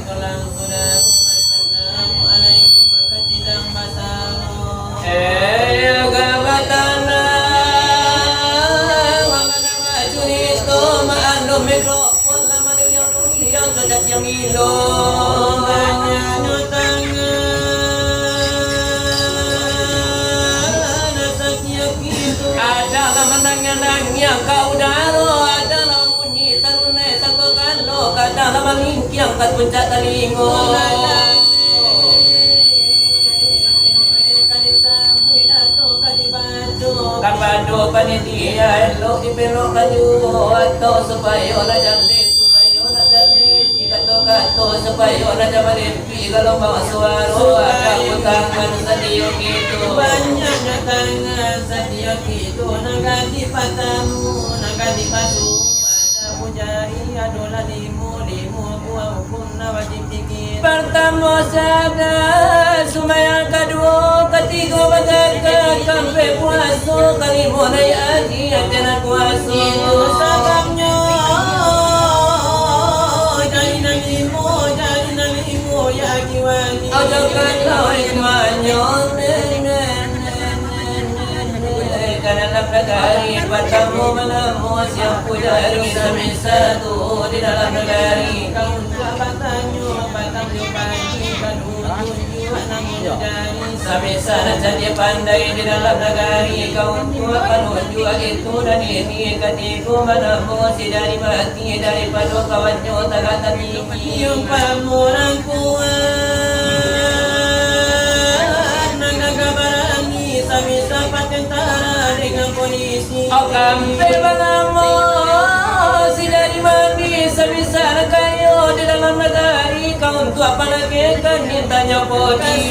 tulang sudah. Assalamualaikum maka sidang basaro. Gabatana Wamanama Junito Maano mikrofon Laman yang yang cocok yang ilong banyak tangan nasaknya gitu ada lamanang-nangnya kau daro ada lamunyi sarune sakokalo kada lamangingkyang kat puncak talingo Kabado panitia elok dipelok kayu atau supaya orang jale supaya orang jale si kato supaya orang jale pi kalau bawa suaro ada utangan sadio gitu banyaknya tangan sadio gitu nagadi patamu nagadi padu ada pujari adola limu kuah hukum wajib dikit pertama sadar sumaya kedua ketiga bagai sampai puasa kali mulai aji antena kuasa sababnya jadi nalimu ya kiwani ojo kata imanyo karena negari bertemu menamu siap pujari semisa tu di dalam negari kamu batanyo pagi kanu Samisa jadi pandai di dalam negari kau tua kanu jua itu dan ini ketiku menamu si dari mati daripada kawannya tak tapi yang pamorang kuat nagagabarani Samisa patentara dengan polisi oh kampe menamu si dari mati Samisa kayo di dalam negari kau tua panake kan ditanya podi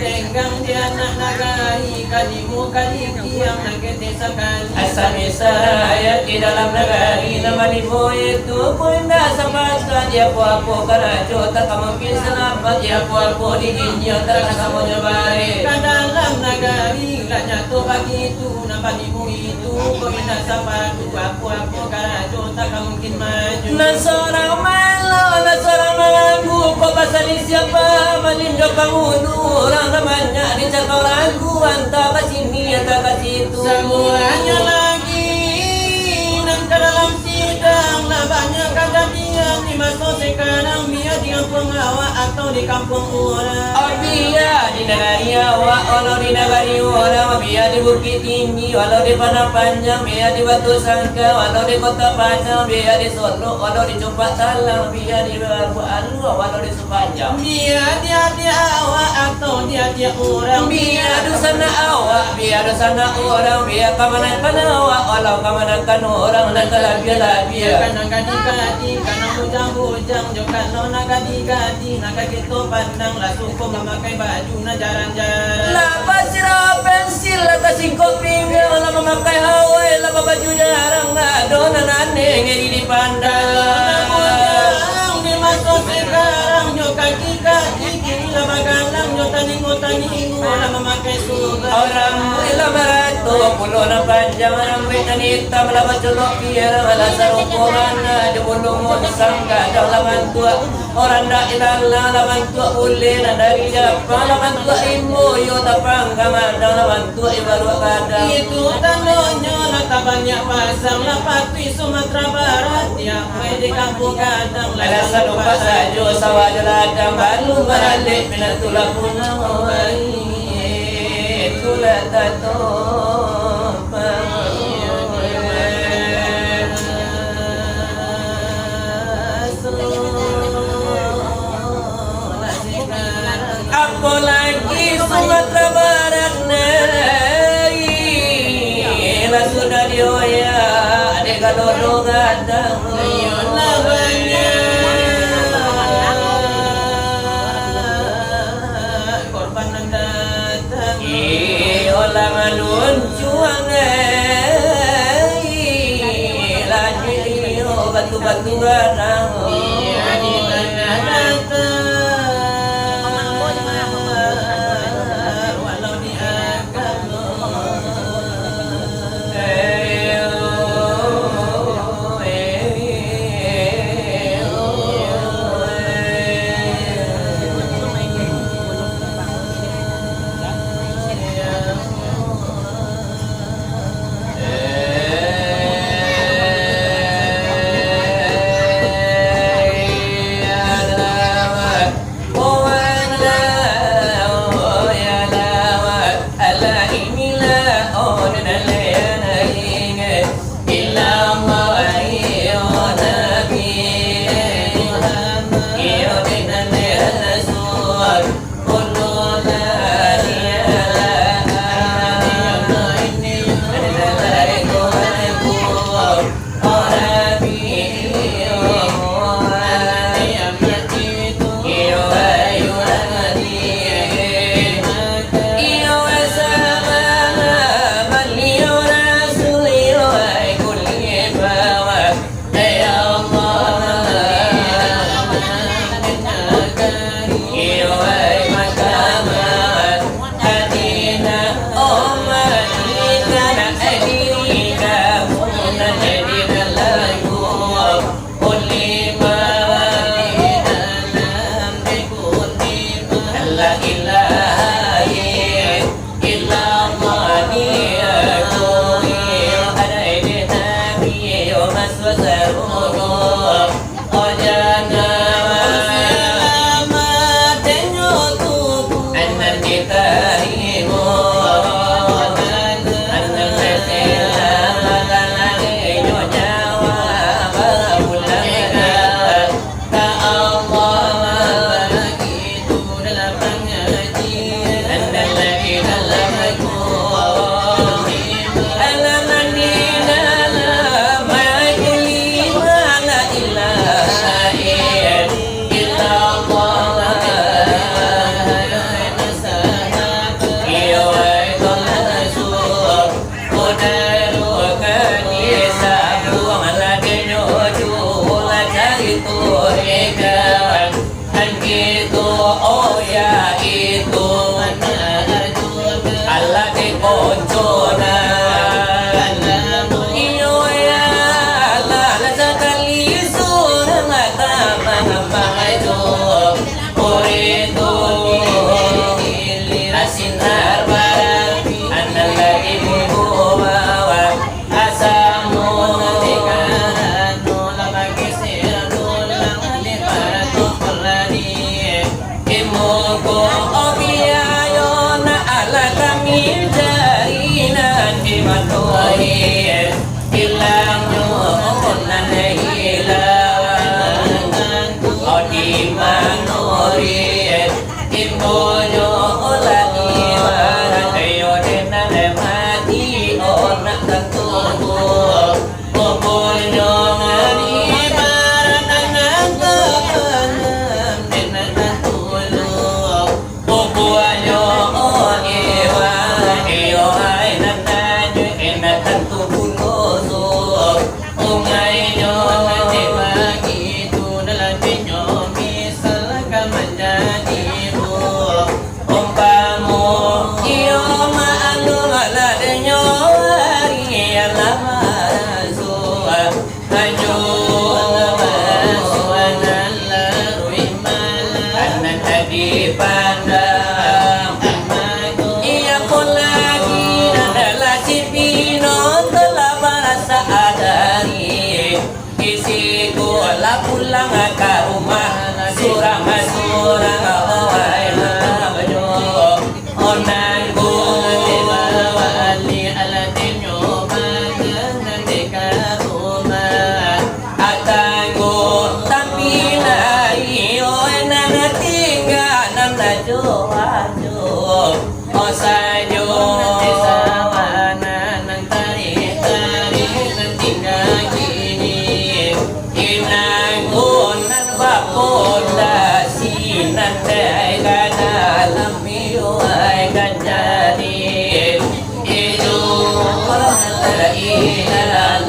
tenggang di anak negari kadimu kadiki yang nagete sekali Samisa ayat di dalam negari nama limu itu punda sampai dia puapo karajo tak mungkin selamat dia puapo di jinnya tak kamu nyobare ke dalam negari gak nyatu begitu nama limu itu punda sampai puapo karajo tak mungkin maju nasarang malu nasarang malu kau pasal siapa melindo kamu orang namanya dicatat ragu antara kesini atau ke situ semuanya lagi dan ke dalam sidang lah banyak kejadian di masa sekarang biar di kampung awak atau di kampung orang oh biar di negari awak walau di negari orang biar di Bukit Tinggi walau di Padang Panjang biar di Batu Sangka walau di Kota Padang biar di Solo walau di Cumpak Talang biar di Alu walau di Sepanjang biar dia awak atau dia orang biar di sana awak biar di sana orang biar kemanapun awak walau kemanapun orang dan terlabia-labia karena gadi-gadi karena hujang-hujang juga nona gadi-gadi naga gitu pandang langsung kau memakai baju na jalan-jalan lah pasir pensil kasih kopi lah memakai Hawaii lah baju jarang lah dona nane ngeri dipandang di masa sekarang nyo kaki-kaki lah magalang nyo taningo lah memakai sugar orang ilah marato pulau na panjang rambut dan hitam lah bacolok biar malah sarukungan di bulung sangka dah laman tua orang dah ilallah laman tua boleh dan dari Jepang laman tua ilmu yo tapang kamar dah laman tua ibaru kadang itu tandanya lah tak banyak pasang lah pati Sumatera Barat yang di kampung kadang lah rasa lupa saja sawah jeladang baru balik minat tulah punang tulah tato apalagi Sumatera Barat lah sudah dioya adek kalau gadang lah banyak korban yang datang olang alun cuang lagi batu-batu gadang di mana datang itu oh ya itu Allah di koncona iyo ya Allah sekali surang mata itu uritu asinar barang anda lagi bawa asamu pulang ke rumah surang awai mabajo onangku wali alatinyo manandika rumah atangku tapi layo nanatingga nanajo ajo osajo sawana nang tari nantingga pondasi nanti dalam miwai ganjari itu la ilaha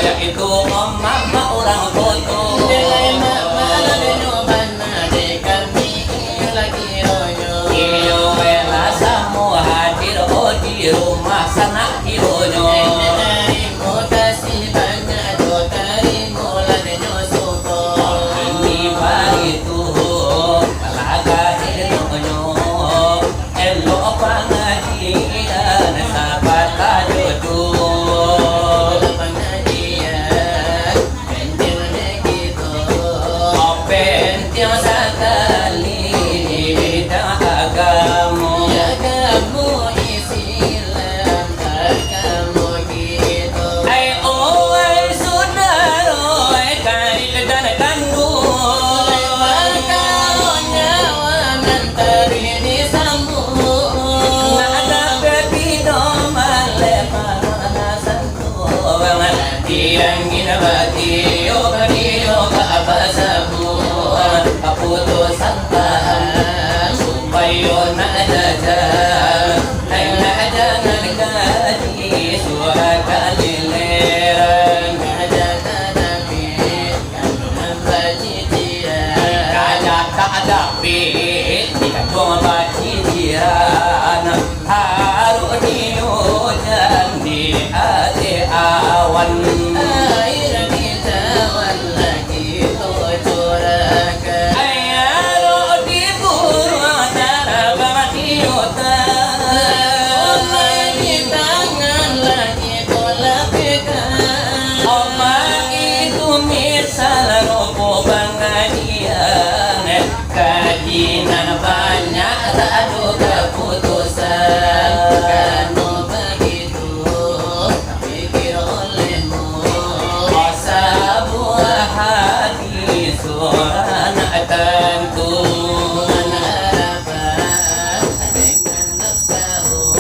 yaitu mama orang foto iyo wela samu hadir di rumah sana ironyo ini baritu palaga ironyo elo pangajian sahabat kajodoh pentil sekali bidang agama ai oi saudara ai kari dan kandung nada bebido male para santo tiang gina bati yo abasabu putus santahan supaya nada ay nada nagadi suara kalileran nada kadapi kajak kadapi dikandung bacician haru dinujan di ate awan kajian banyak radu keputusan kanu begitu pikir olehmu asa buah hati suara tentu harapan dengan nafsu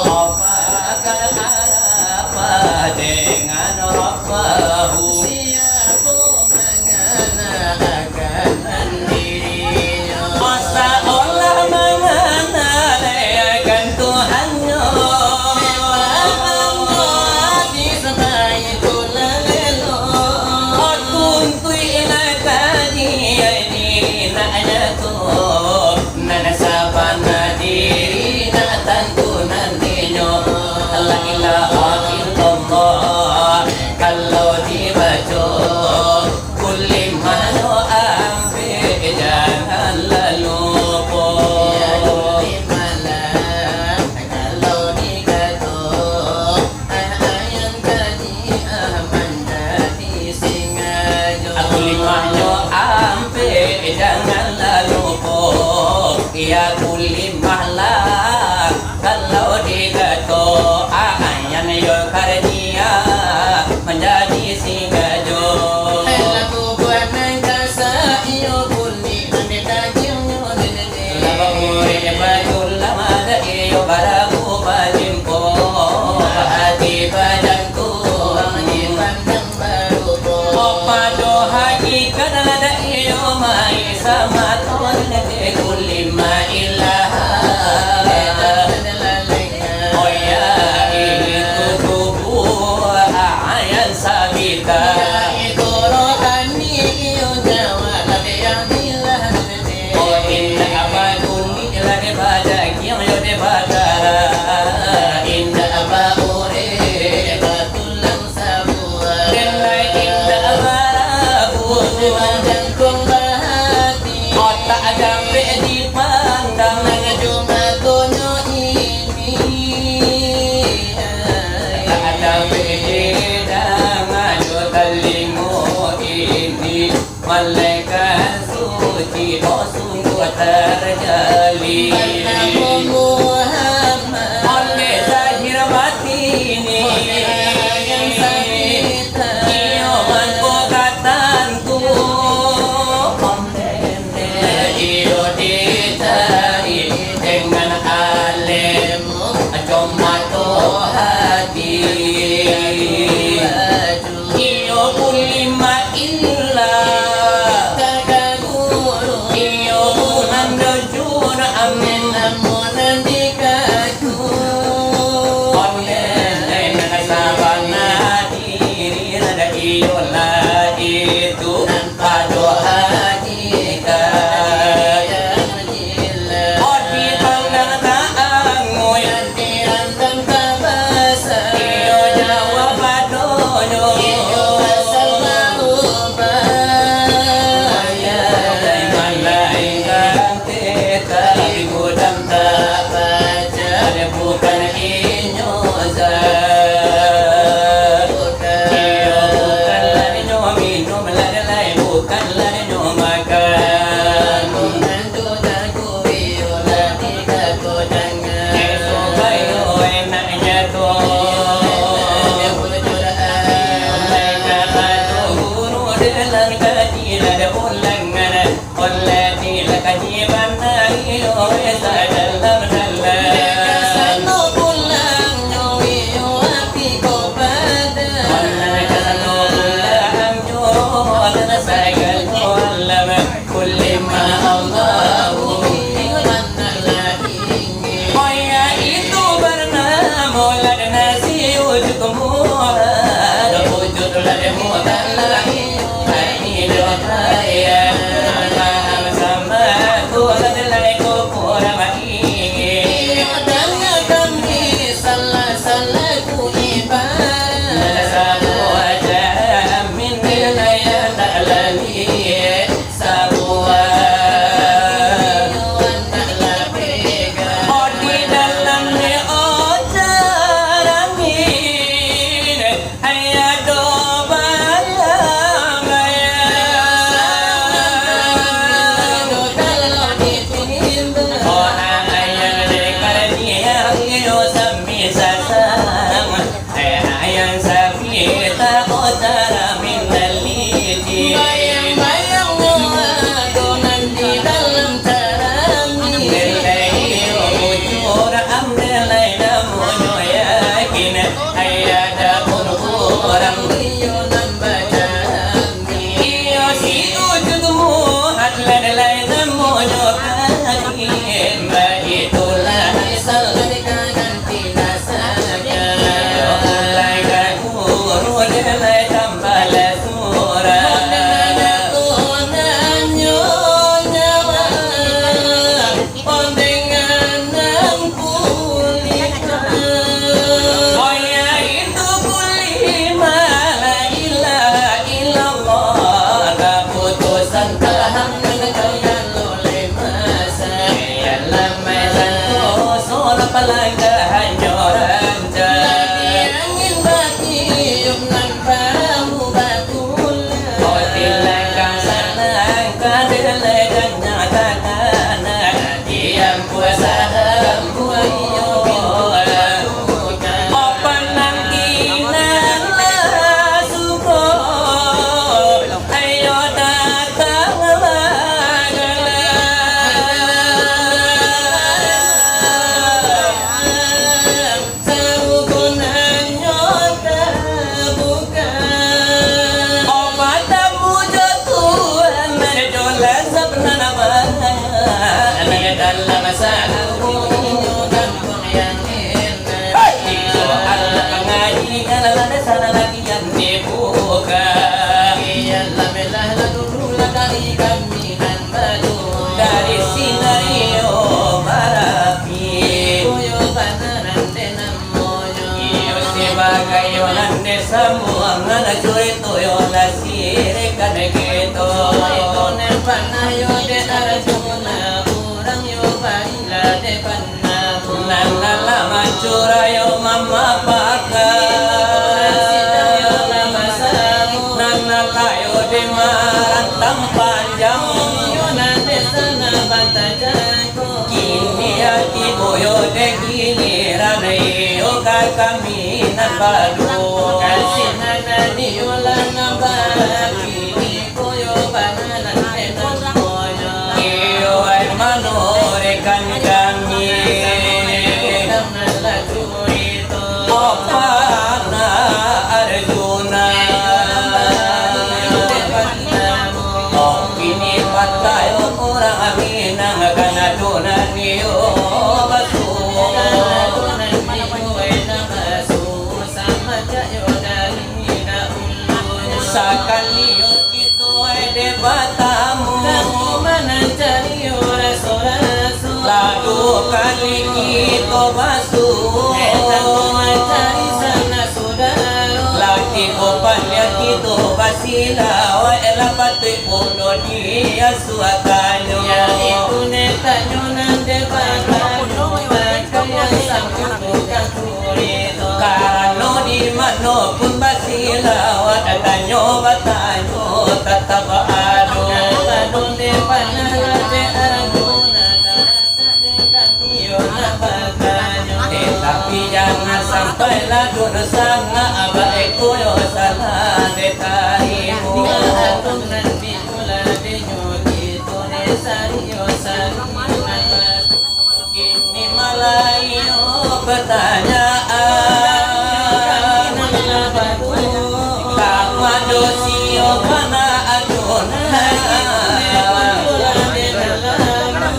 apakah harapan dengan Rabbahu kalau dibaca kulim mano ampe jangan lalu po malam kalau dikato ayam kaji aman jadi singajo kulim mano ampe jangan lalu po ya kulim malam kalau dikato ayam yo kardia menjadi singajo lagu buat nangkasa iyo kuli aneka jiyo dede laba murid batul lama da iyo baraku pajimpo hati pajangku angin pandang baru po opado hakikat da iyo mai sama ton nege kuli ma ilaha sabita itu rohani iyo jawa tapi yang bilang oh inna abadun ila ibadah yang yo debata inna abaure batulang sabua denai inna ababu wajang kong bahati otak jambe dipandang cuma konyo ini tak ada beda malaikat suci oh sungguh terjali Muhammad oleh zahir batini yang sakita iyo manpokatanku kontene iyo dicari dengan alemmu cuma to hati iyo kulima illa iyo nandajun amin yola itu tanpa doa jika odi pandang taangu yang dirandam tabasa iyo jawab adono iyo asal maubaya malaikat teta gudang tak baca bukan inyoza dari sinario marapi iyo sebagai yonan desa muangan curito yona sire kadegito ito nepanayo de arjuna urang yo baila de panna nangala macurayo mama paka nangalayo de marantang panjang kini hati boyo de giliran yo kami nabadu kasih nani yolan nabaki koyo bananan enan boyo iyo ay manore kan kami opana arjuna kini patayo orang amin ang kanadunan niyo basu kanadunan niyo ay nakasu sama kayo dali na Sakaliyo itu debatamu kamu mana cari rasul lalu kali itu basuh kamu mencari sana saudara lagi opalnya itu basila wa elapati uno dia suakanyo ya itu netanyo nande batamu yang sambut kakurito karano di mano pun basila wa tanyo batanyo tetap adu donde panaraje araguna karane kamiyo nabakanyo tetapi jangan sampai lagu dosana abae koyo salah detarimu atung nanti mula denyo itu nesariyo sariyo ini malayo pertanyaan dosio kana adona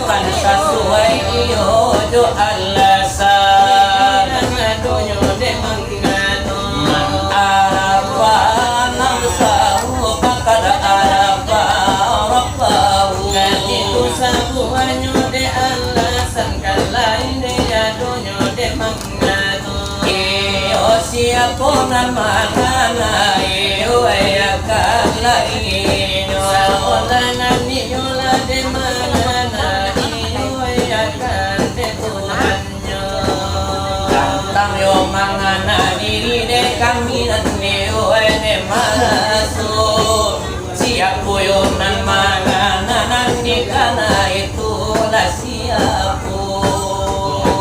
kan sesuai iyo do alasan adonyo de mangano arapa nang sahu pakada arapa rapahu itu sabuanyo de alasan kalain de adonyo de mangano iyo siapa namanya iyo kalaino saolana niyola de manana iyo akan de Tuhannya tantang yo mangana diri de kami niyo de malasu siap yo nan mangana nan di kana itu la siapu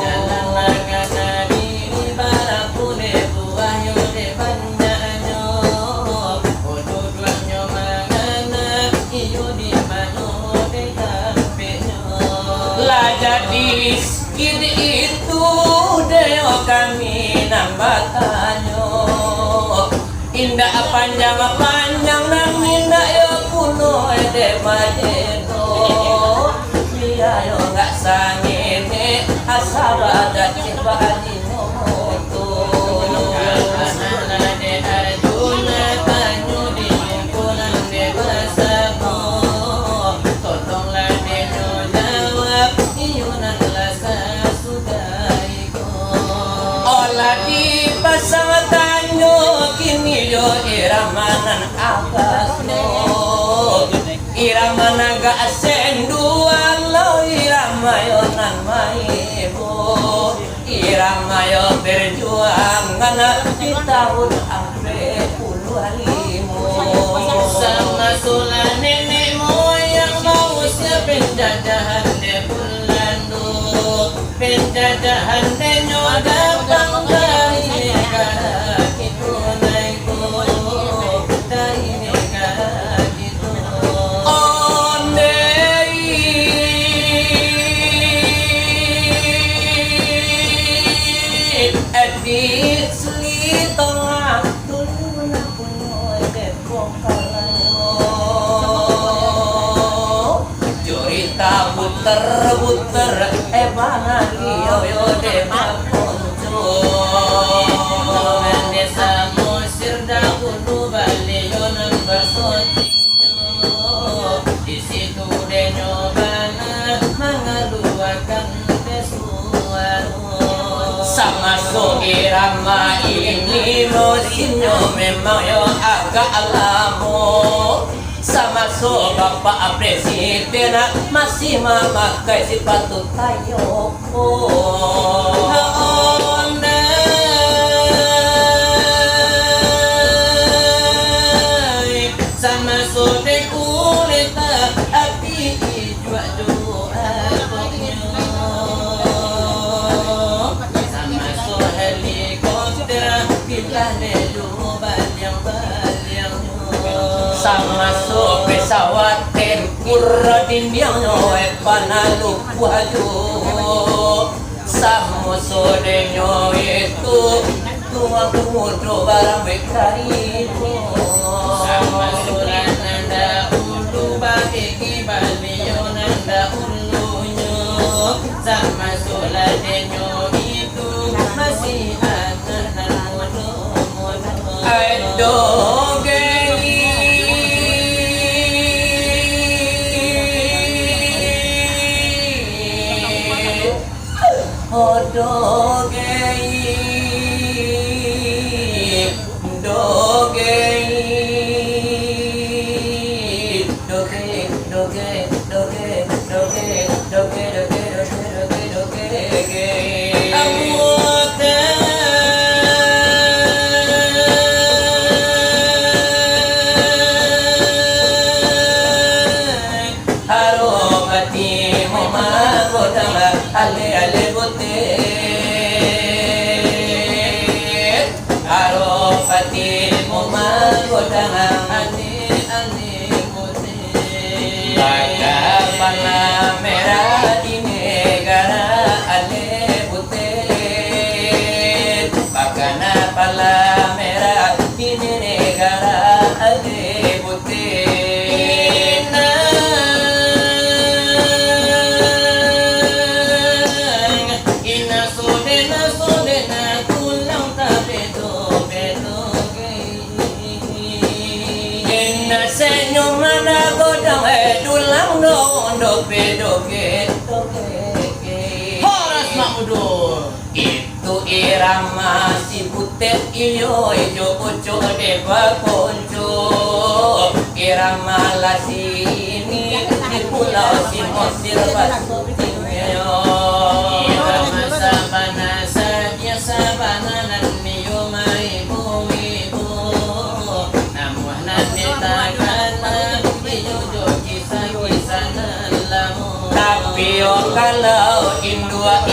jalan mangana diri barapune buahyo de banyanyo jadi skid itu deo kami nambakanyo indah panjang nang indah yo kuno de majeno dia yo gak sangene asal ada cipaan di moto de arjuna tanyo di kumpulan de basamo tolonglah denyo jawab di pasanganyo kini yo iramanan akasno iramana ga asenduan lo iramayo nan maibo iramayo berjuangan di tahun ampe puluhan limo sama sula nenek moyang mau siap penjajahan de bulandu penjajahan de nyoda dari negara itu naiko dari negara itu ondei edit sli tengah dulu punya depok kalayo cerita buter mana yo demak desa musir dahulu baliyo nambah sotinyo di situ denyo bana mengeluarkan pesuaro sama so irama ini musimnya memang yo agak alamo sama so bapak presiden masih memakai sepatu tayoko sama so de kuleta api jua doa sama so helikopter bila lelu balyang sama so pesawat tempur dindiangnya panalu waju sama so denyo itu tua kumudo barang bekarimu sama surat nanda ulu bagi baliyo nanda ulunya sama surat denyo itu masih akan mudo aduh geli na senyum na godang dulang dope Horas Mahmudul. itu irama si butet iyo ijo uco deba konco irama lasini di pulau si mosil basutinyo Irama sabana saja sabana nan niyo maibu namuh nanti takana iyo jo kisah nan lamu tapi kalau indua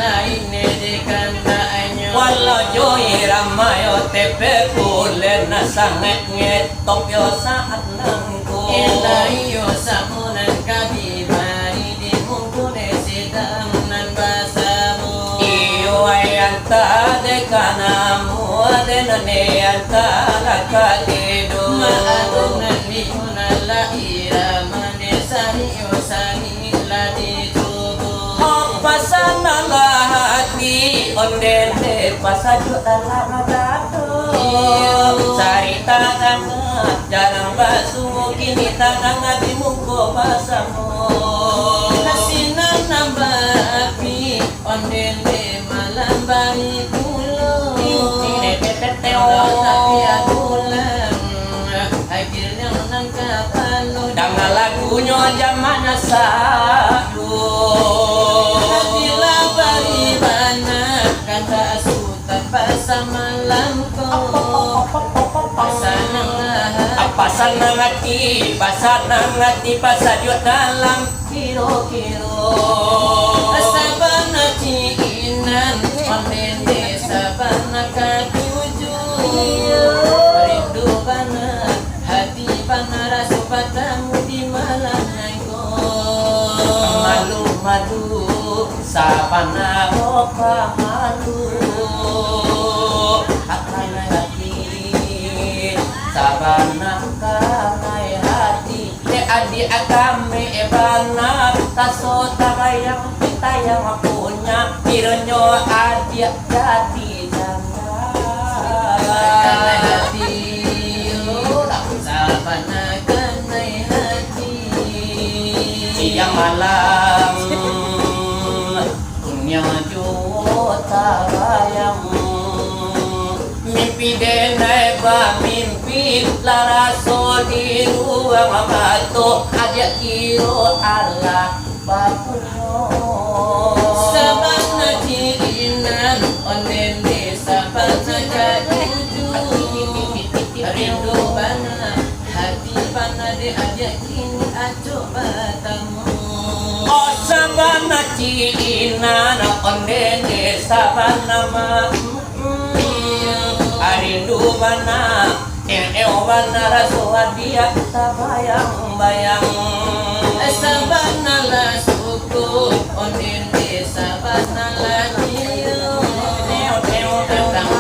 lain dikandanya walau jo irama yo tepe kulen na sangat ngetok yo saat nangko Elayo samunan kabibari di mungkune sidang nan basamu iyo ayanta dekanamu adenane anta lakadedo Maadunan lihuna la irama desari osani la ditubuh pasana hati ondene pasaju dalam gato sarita kangat jarang basuh kini tangan di muko pasamu Nasinan nambah api ondene malam bari pulau tapi adulang akhirnya menangkap dengan lagunya zaman sadu Bila bagaimana kata asutan pasang malamku pasanang hati pasajut dalam kiro-kiro Sabana ciinan Onden desa bana katuju Rindu bana hati bana rasu patamu di malam naiko malu sabana opa malu akan hati sabana kanai hati adik akame ebana taso tagayang kita yang punya pironyo adik jati Kanai hati Sabana kanai hati siang malam dunia juta bayang mimpi denai ba mimpi laraso di ruang batu ajak kiro Allah bakuno Sabana ciinan Onden desa bana katuju Rindu bana hati bana diajak kini acuk batamu oh sabana ciinan onden desa bana arindu bana bana rasuah dia tabayang-bayang Sabana la suku Onden desa bana la niyo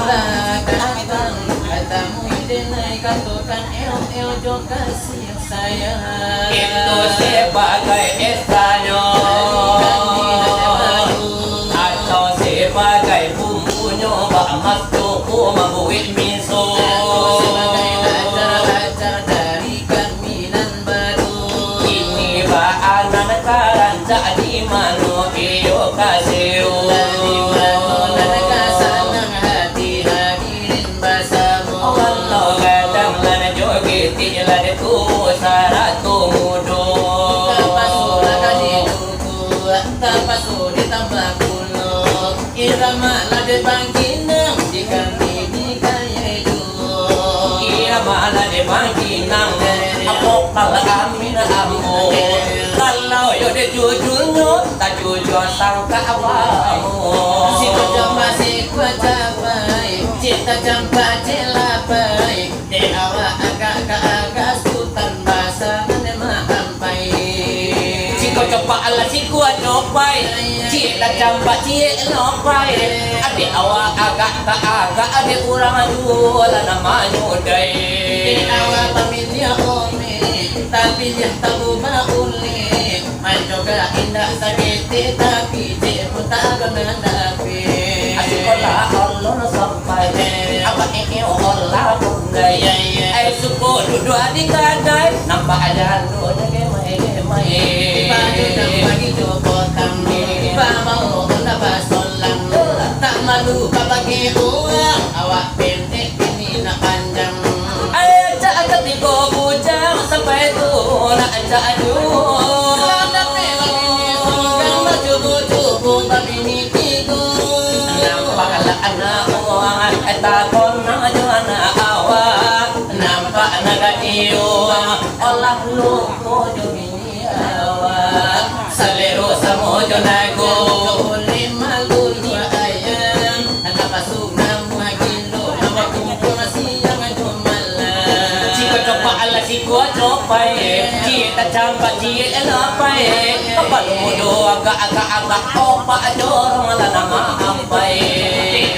Datang katamu idenai katokan el jo kasih sayang itu sebagai estanyo atau sebagai bumbunya bak mas tuku membuat miso sebagai acar-acar dari kamilan baru ini baanan karanca di mano iyo kaseo dari mana kasanang hati hadirin basamu walau gadang lana joget lana tu saratu mudo tapasula kadiduku tapasu ditambah kuno irama lade bangkinang dikami dikayedu mana de bangkinang apok kala amin amo kalau yo de jujurnya tak jujur sangka awamu si kucapai cita campa celapai de awa agak sultan bahasa nema ampai si kau cepat ala si kuat nopai cita campa cie nopai ade awak agak ade kurang jual namanya udai de awa pamilya ome tapi dia tahu maule manjoga indah sakit tapi je putar mendapi sekolah Allah sampai apa ini Allah bundai duduk di kadai nampak jalan gemai-gemai. Baju dan bagi jopotang bawa kena basolang tak malu kabagi uang awak pendek ini nak panjang. Ayah cak ketika bujang sampai tu nak cak aduh. Lada memang ini surgang cubu-cubu tapi ini tidur. Nampaklah anak uang takon aja anak awak. Nampak anak iuang olah lupa jumini awak. Salero samojo nago boleh malu dua ayam anak pasuk namu hagilo nama kumpul siang jumalan. Jika coba ala si gua copai kita campak dia enapai apa mudo agak opa jorong ala nama ampai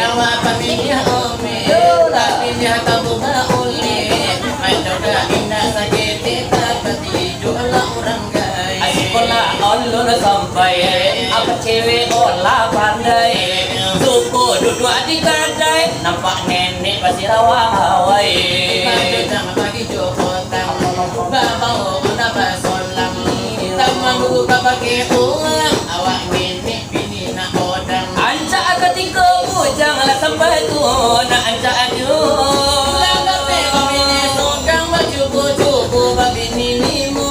Awak pamilya ome tapi dia tahu bauli mencoba indah sakit tak tidur orang gay. Asikola ulun sampai apa cewek olah pandai suku duduk di kadai nampak nenek pasti rawang hawai. Baju jangan bagi jopotang bawa udah basolang tak malu kabagi uang awak nenek bini nak odang. Anca ketika janganlah sampai tu nak anca aduh. Lada memang ini surgang cubu-cubu babi ninimu.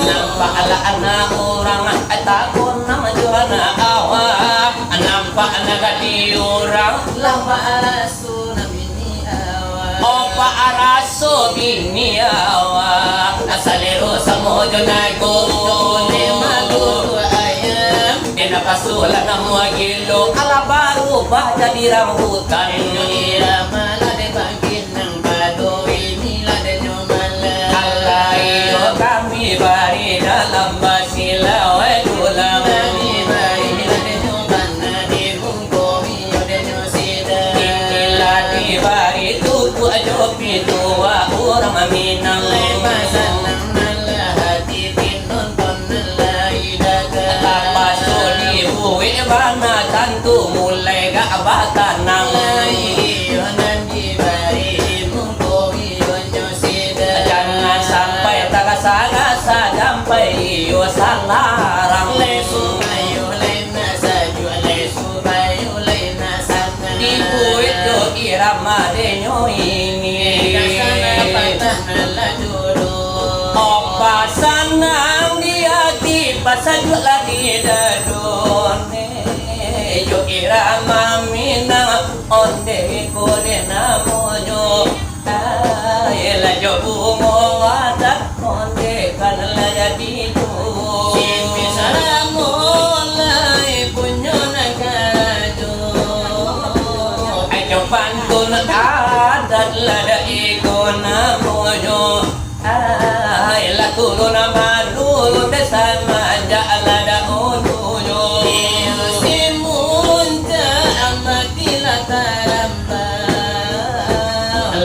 Nampaklah anak orang takut nama juana awak. Nampak anak di orang Lamba arasu na bini awak. opa araso bini awak. Asalero samojo nago Boleh malu dua ayam. Napasulan na mga gilo alabaru ba jadi rambutan. Irama lade bangkin ng badoy nila de nyomala. Alayo kami bari dalam basilaw ay tulang. Kami bari nila de nyomana di mungko hiyo de nyosida. Inilah di bari tuku ajo pitua orang aminang Lepasan ng nalahati tinonton nalai dagat. Tapas tu dibuwi bana tantu mulai gabatan nang Yonan di bari mungko hiyo nyosida. jangan sampai tagasa-gasa sampai iyo salarang Lesu bayo lena saju lesu bayo lena sana. dibuit yo irama denyo ini Kasana patah nala jodoh. opa sanang di hati pasajut lagi dadone yo irama minang onde kode namojo ayela jo bungo watak onde kanala jadi tu Simi saramo lai punyo nagado. ayo pantun adat lada iko namojo ayela turun malu desa manja lada onujo Simunta amatila taramba.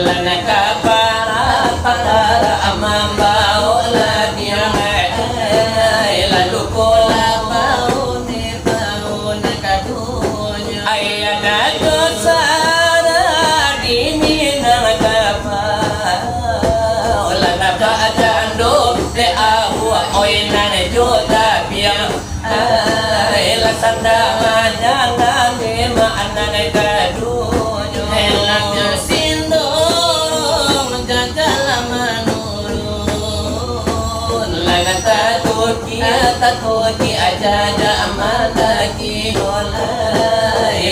lana kapara patara amambao ladia lalu kola Labao ni bao nakadunya. ayana dosara di minang kapao lana kaajando le awa oinan jota biang la sanda manjana lema anan kadunyo Elaknya sindong jajala manurun. Lagan tatuki aja amal lagi olay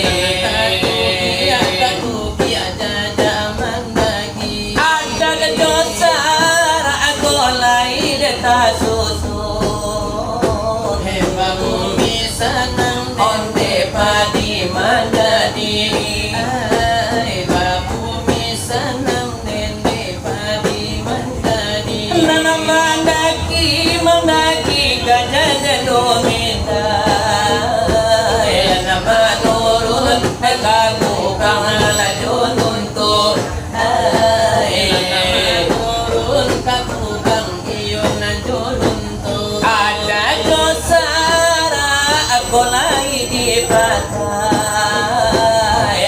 Tatuki aja zaman lagi. ada kejosara aku olay deta susun Hewa bumi sanang onde padi mandadi Hewa bumi sanang nende padi mandadi. nana mandaki gajah domina yana manurun kagu kang lajon untuk Turun kakubang iyon na jolunto. ada dosara aku lagi di pantai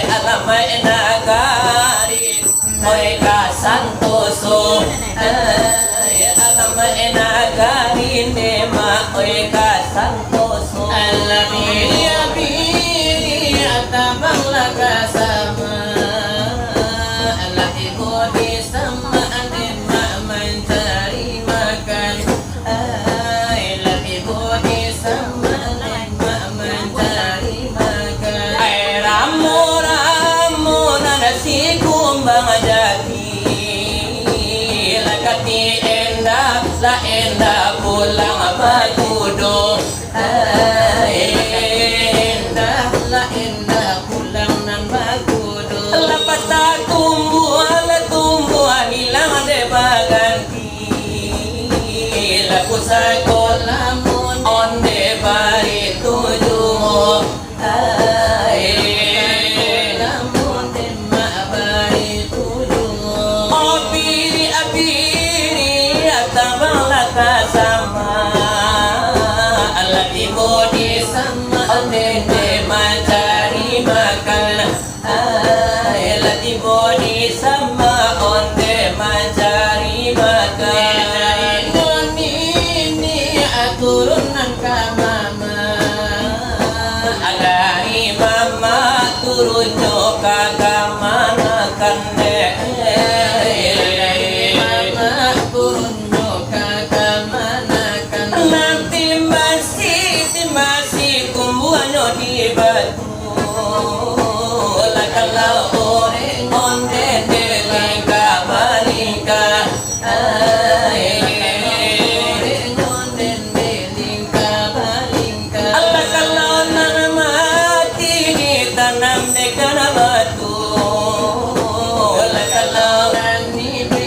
alamai nagari mereka kasantoso alam enagarin de maoy kasantoso alam biri atabang lakasama alam ibu di sama anin mencari makan alam ibu di sama anin mencari makan ay ramu nasi kumbang jati lakati enda la enda pulang bagudo enda la enda pulang nan bagudo lapata tumbuh hilang de baganti laku sakolamun onde bari tujuh sama alat ibu di sama onde mencari makan alat ibu di sama onde mencari makan ini aturunan ka mama agari mama turunnya kagak mana kan mama turun masih kumbuhannya di batu kalau orang onde delingka balingka Allah kalau nana mati ditanam dekat batu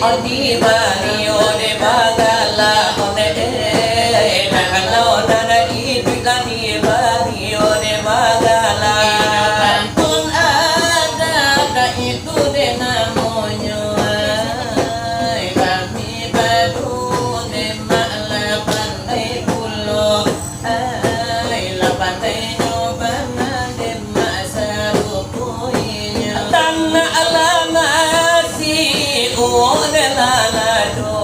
kalau di bario de bagala onde kalau nana itu di bario de bagala kampung ada itu de namanya kami baru de makla pandai pulo la pandai nyoba de masa rupunya tanah alama si de lalado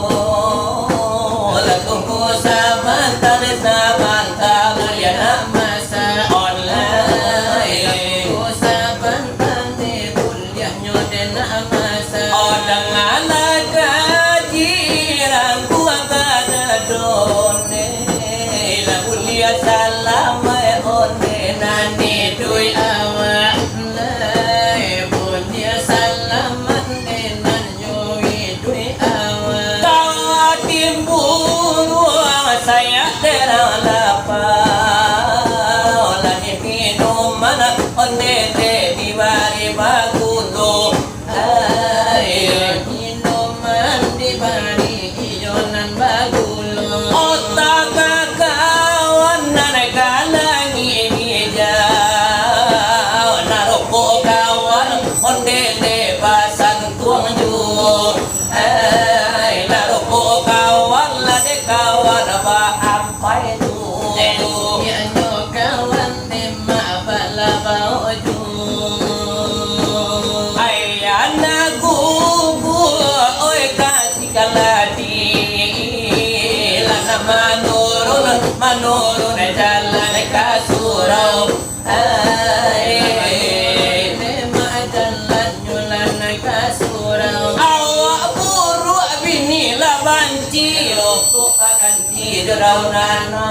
lagu sabantan sabantan ya masa online sabantan de kuliahnya de masa odang anak jiran kuang kada done la kuliah salam onde nani dui awak lai punya salaman denan yoi dui awak kau timbul ruang saya terang lapar lagi minuman onde de di bari bagudo minuman di bari ijonan bagulo otak kawan nanek kalang ini jauh naruko kawan onde de pasang tuang juo naruko kawan lade kawan ba ampai tu ya nyo kawan de ma bala bauju ayana gugu oi kasih kaladi lana manurun jalan kasurau awak buru bini la banci oku akan tidur nano